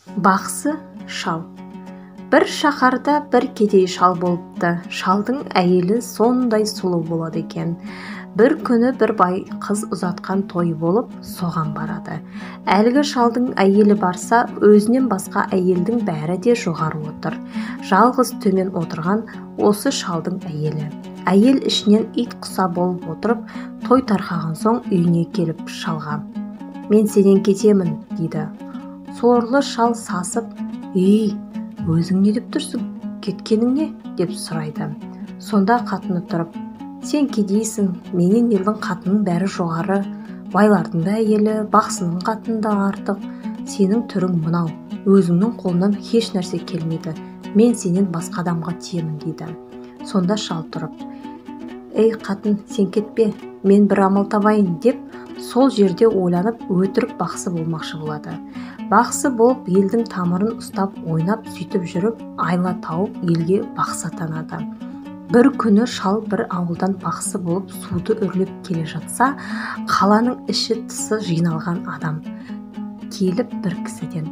Бақсы шал. Бір шаһарда бір кедей шал болыпты. Шалдың әйелі сондай сұлу болады екен. Бір күні бір бай қыз ұзатқан той болып, соған барады. Әлгі шалдың әйелі барса, өзінен басқа әйелдің бәрі де жоғары отыр. Жалғыз төмен отырған осы шалдың әйелі. Әйел ішінен ит құса болып отырып, той тарқаған соң үйіне келіп шалға: «Мен сенен кетемін», дейді. Сорлы шал сасып: «Ей, өзің не деп тұрсың? Кеткенің не?» деп сұрайды. Сонда қатыны тұрып: «Сен кедейсің, менен елдің қатынының бәрі жоғары, байлардың да әйелі, бақсының қатыны да артық. Сенің түрің мынау, өзіңнің қолынан еш нәрсе келмейді. Мен сенен басқа адамға тиемін», дейді. Сонда шал тұрып: «Ей қатын, сен кетпе, мен бір амал табайын», деп сол жерде ойланып өтірік бақсы болмақшы болады. Бақсы болып елдің тамырын ұстап ойнап сөйтіп жүріп, айла тауып елге бақсы атанады. Бір күні шал бір ауылдан бақсы болып суды үрлеп келе жатса, қаланың іші тысы жиналған адам келіп бір кісіден: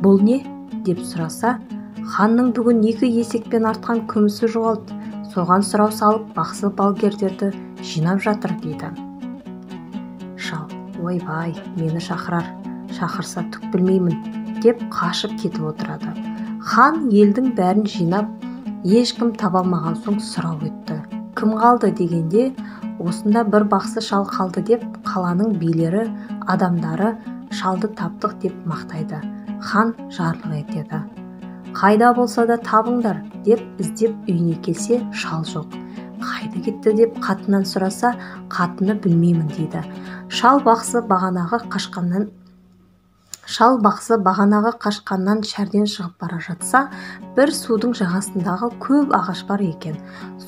«Бұл не?» деп сұраса, «Ханның бүгін 2 есекпен артқан күмісі жоғалды. Соған сұрау салып, бақсы балгерлерді жинап жатыр», дейді. Шал: «Ойбай, мені шақырса түк білмеймін», деп қашып кетіп отырады. Хан елдің бәрін жинап, ешкім табалмаған соң сұрау етті: «Кім қалды?» дегенде, «Осында бір бақсы шал қалды», деп қаланың билері, адамдары шалды таптық деп мақтайды. Хан жарлық етеді: «Қайда болса да табыңдар», деп іздеп үйіне келсе, шал жоқ. «Қайда кетті?» деп қатыннан сұраса, қатыны «Білмеймін», дейді. Шал бақсы бағанағы қашқаннан шәрден шығып бара жатса, бір судың жағасындағы көп ағаш бар екен.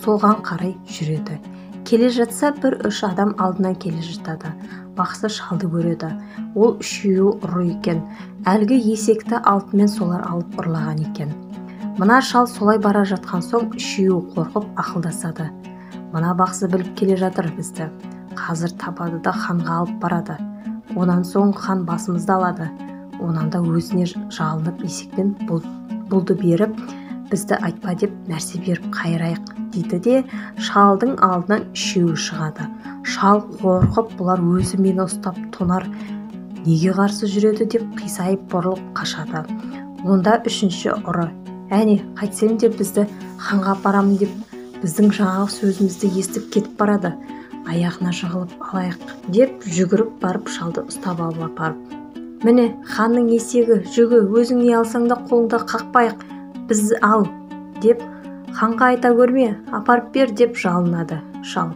Соған қарай жүреді. Келе жатса, бір 3 адам алдынан келе жатады. Бақсы шалды көреді. Ол 3-еуі ұры екен. Әлгі есекті алтымен солар алып ұрлаған екен. Мына шал солай бара жатқан соң 3-еуі қорқып ақылдасады: «Мына бақсы біліп келе жатыр бізді. Қазір табады да ханға алып барады. Онан соң хан басымызды алады. Онан да өзіне жалынып есекпен бұлды беріп, бізді айтпа деп нәрсе беріп қайырайық», дейді де шалдың алдынан 3-еуі шығады. Шал қорқып, бұлар өзі мені ұстап тонар, неге қарсы жүреді деп қисайып бұрылып қашады. Онда 3-ші ұры: «Әне, қайтсем де бізді ханға апарамын деп біздің жаңағы сөзімізді естіп кетіп барады. Аяғына жығылып алайық», деп жүгіріп барып шалды ұстап алып апарып: «Міне, ханның есегі, жүгі, өзің не алсаң да қолыңда қақпайық, бізді ал», деп ханға айта көрме, апарып бер деп жалынады. Шал: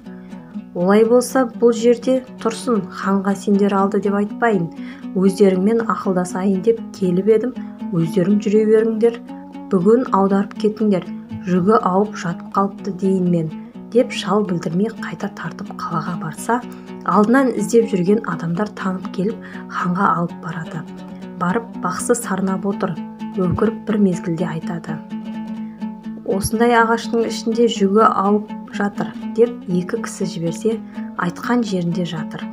«Олай болса бұл жерде тұрсын, ханға сендер алды деп айтпайын. Өздеріңмен ақылдасайын деп келіп едім, өздерің жүре беріңдер. Бүгін аударып кетіңдер, жүгі ауып жатып қалыпты дейін мен», деп шал білдірмей қайта тартып қалаға барса, алдынан іздеп жүрген адамдар танып келіп ханға алып барады. Барып бақсы сарнап отыр, өкіріп бір мезгілде айтады: «Осындай ағаштың ішінде жүгі ауып жатыр», деп 2 кісі жіберсе, айтқан жерінде жатыр.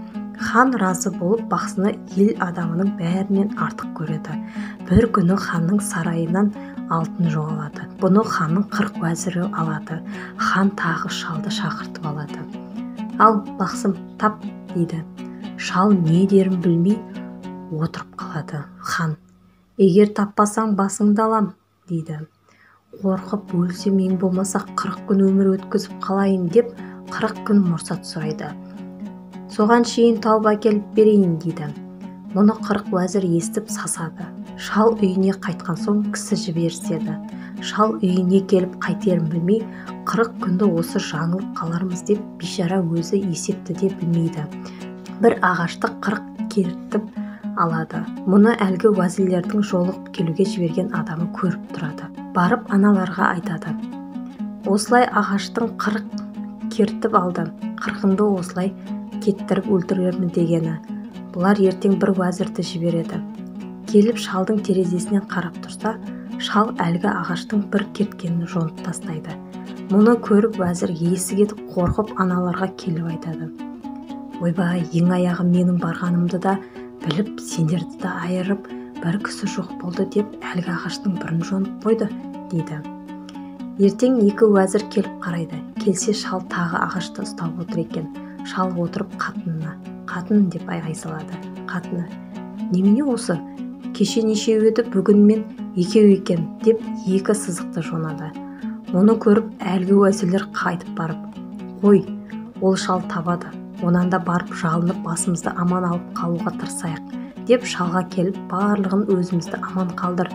Хан разы болып бақсыны ел адамының бәрінен артық көреді. Бір күні ханның сарайынан алтын жоғалады. Бұны ханның 40 уәзірі алады. Хан тағы шалды шақыртып алады. «Ал, бақсым, тап», дейді. Шал не дерін білмей отырып қалады. Хан: «Егер таппасаң басыңды алам», дейді. Қорқып, өлсем ең болмаса 40 күн өмір өткізіп қалайын деп 40 күн мұрсат сұрайды. «Соған шейін тауып әкеліп берейін», дейді. Мұны 40 уәзір естіп сасады. Шал үйіне қайтқан соң кісі жіберіседі. Шал үйіне келіп қайтерін білмей, 40 күнді осы жаңылып қалармыз деп бейшара өзі есепті де білмейді. Бір ағашты 40 кертіп алады. Мұны әлгі уәзірлердің жолығып келуге жіберген адамы көріп тұрады. Барып аналарға айтады: «Осылай ағаштың 40 кертіп алды, 40-ды осылай кеттіріп өлтірермін» дегені. Бұлар ертең бір уәзірді жібереді. Келіп шалдың терезесінен қарап тұрса, шал әлгі ағаштың бір керткенін жонып тастайды. Мұны көріп уәзір есі кетіп қорқып аналарға келіп айтады: «Ойбай, ең аяғы менің барғанымды да біліп, сендерді де айырып, бір кісі жоқ болды деп әлгі ағаштың бірін жонып қойды дейді. Ертең екі уәзір келіп қарайды. Келсе шал тағы ағашты ұстап отыр екен. Шал отырып қатынына «Қатын» деп айғай салады. Қатыны «Немене осы? Кеше нешеу еді, бүгін мен екеу екен» деп екі сызықты жонады. Оны көріп әлгі уәзірлер қайтып барып «Қой, ол шал табады. Онан да барып жалынып басымызды аман алып қалуға тырысайық» деп шалға келіп барлығын өзімізді аман қалдыр,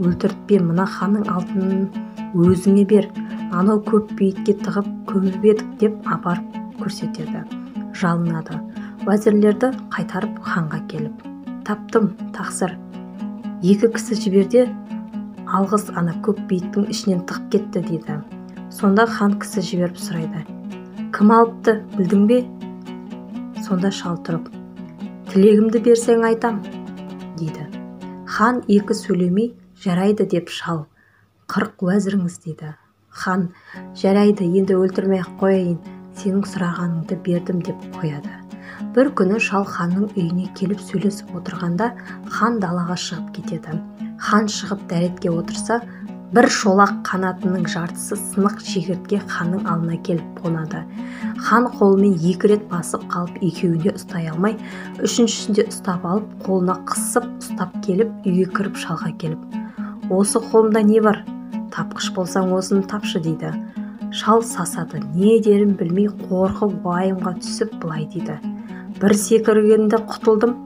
өлтіртпе, мына ханның алтынын өзіңе бер, анау көп бейітке тығып көміп едік деп апарып көрсетеді. Жалынады. Уәзірлерді қайтарып ханға келіп таптым, тақсыр. Екі кісі жіберде алғыс ана көп бейіттің ішінен тығып кетті дейді. Сонда хан кісі жіберіп сұрайды. Кім алыпты, білдің бе? Сонда шал тұрып, тілегімді берсең айтам, дейді. Хан екі сөйлемей, жарайды деп шал, 40 уәзіріңіз дейді. Хан, жарайды, енді өлтірмей-ақ қояйын, сенің сұрағаныңды бердім деп қояды. Бір күні шал ханның үйіне келіп сөйлесіп отырғанда хан далаға шығып кетеді. Хан шығып дәретке отырса, бір шолақ қанатының жартысы сынық шегіртке ханның алдына келіп қонады. Хан қолымен екі рет басып қалып екеуінде ұстай алмай, үшіншісінде ұстап алып, қолына қысып ұстап келіп, үйге кіріп шалға келіп, «Осы қолымда не бар? Тапқыш болсаң осыны тапшы» дейді. Шал сасады, не дерін білмей қорқып уайымға түсіп былай дейді. Бір секіргенде құтылдым,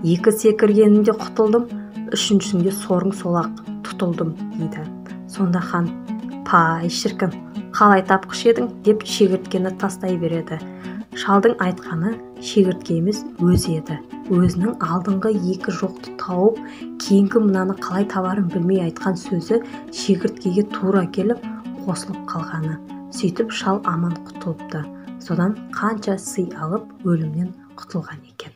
екі секіргенде құтылдым, үшіншісінде сорың солақ тұтылдым дейді. Сонда хан, пай шіркін, қалай тапқыш едің деп шегірткені тастай береді. Шалдың айтқаны шегіртке емес өзі еді. Өзінің алдыңғы екі жоқты тауып, кейінгі мынаны қалай табарын білмей айтқан сөзі шегірткеге тура келіп қосылып қалғаны. Сөйтіп шал аман құтылыпты. Содан қанша сый алып өлімнен құтылған екен.